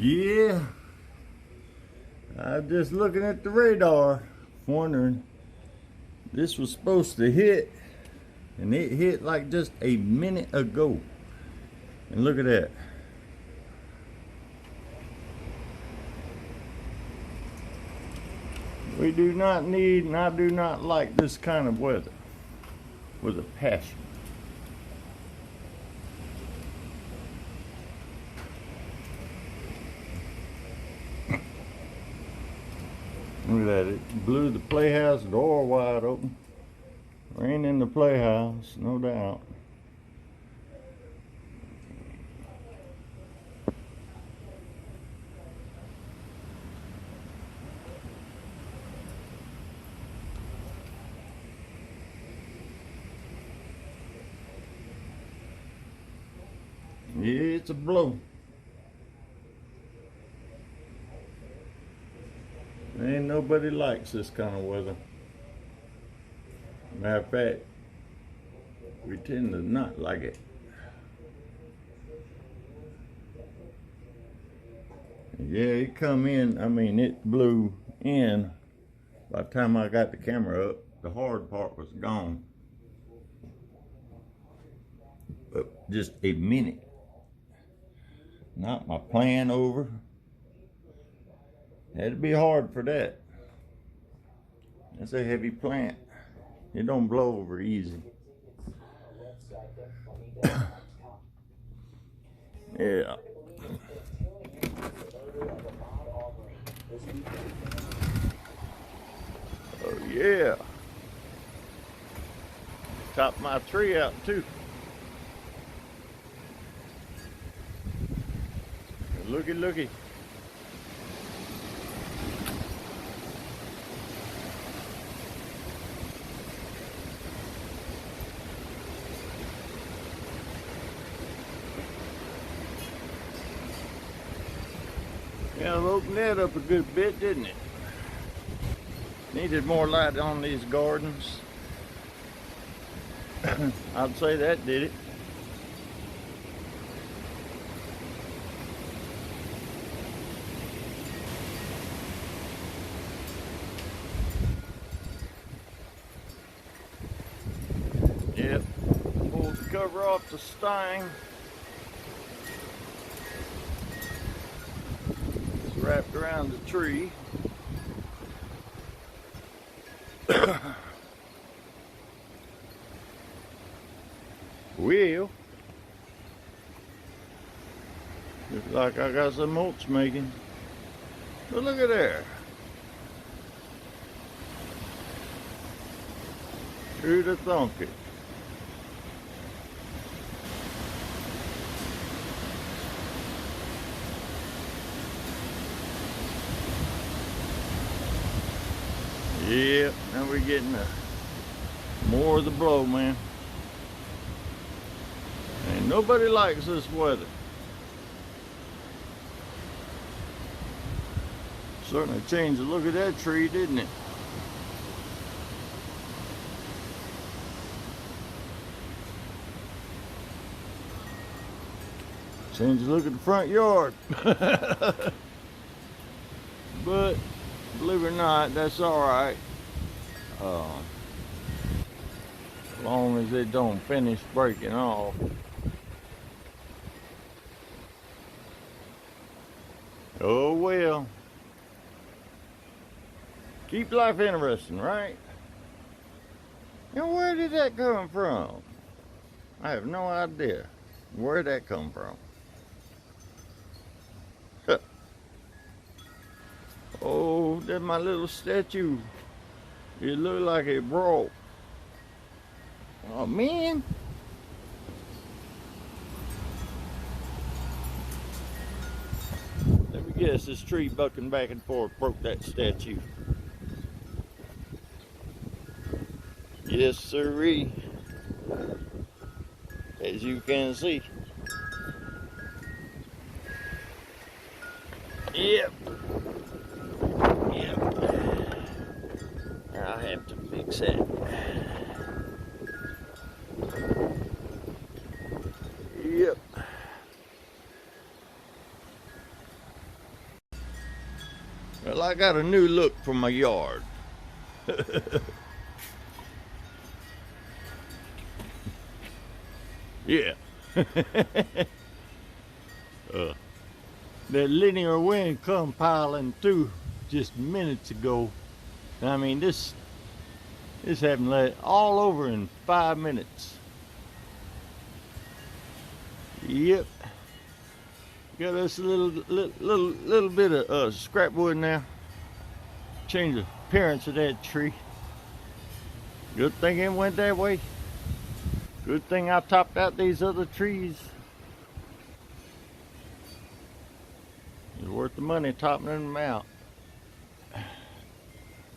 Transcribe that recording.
Yeah, I was just looking at the radar, wondering, this was supposed to hit, and it hit like just a minute ago. And look at that. We do not need, and I do not like this kind of weather with a passion. Look at that, it blew the playhouse door wide open. Rain in the playhouse, no doubt. Yeah, it's a blow. Ain't nobody likes this kind of weather. Matter of fact, we tend to not like it. Yeah, it come in, I mean, it blew in. By the time I got the camera up, the hard part was gone. But just a minute. Knocked my plan over. Had to be hard for that. That's a heavy plant. It don't blow over easy. Yeah. Oh yeah. Topped my tree out too. Looky, looky. Yeah, it opened that up a good bit, didn't it? Needed more light on these gardens. I'd say that did it. Yep, pulled the cover off the stang. It's wrapped around the tree. Well, looks like I got some mulch making. But look at there. Who'd have thunk it? Yep, now we're getting more of the blow, man. And nobody likes this weather. Certainly changed the look of that tree, didn't it? Changed the look of the front yard. But believe it or not, that's alright. As long as it don't finish breaking off. Oh well. Keep life interesting, right? And where did that come from? I have no idea where that come from. Oh, that's my little statue. It looked like it broke. Oh man. Let me guess, this tree bucking back and forth broke that statue. Yes, sirree. As you can see. Yep. Yep. I'll have to fix that. Yep. Well, I got a new look for my yard. Yeah. That linear wind come piling through just minutes ago. I mean, this happened all over in 5 minutes. Yep. Got us a little bit of scrap wood now. Change the appearance of that tree. Good thing it went that way. Good thing I topped out these other trees. It's worth the money topping them out.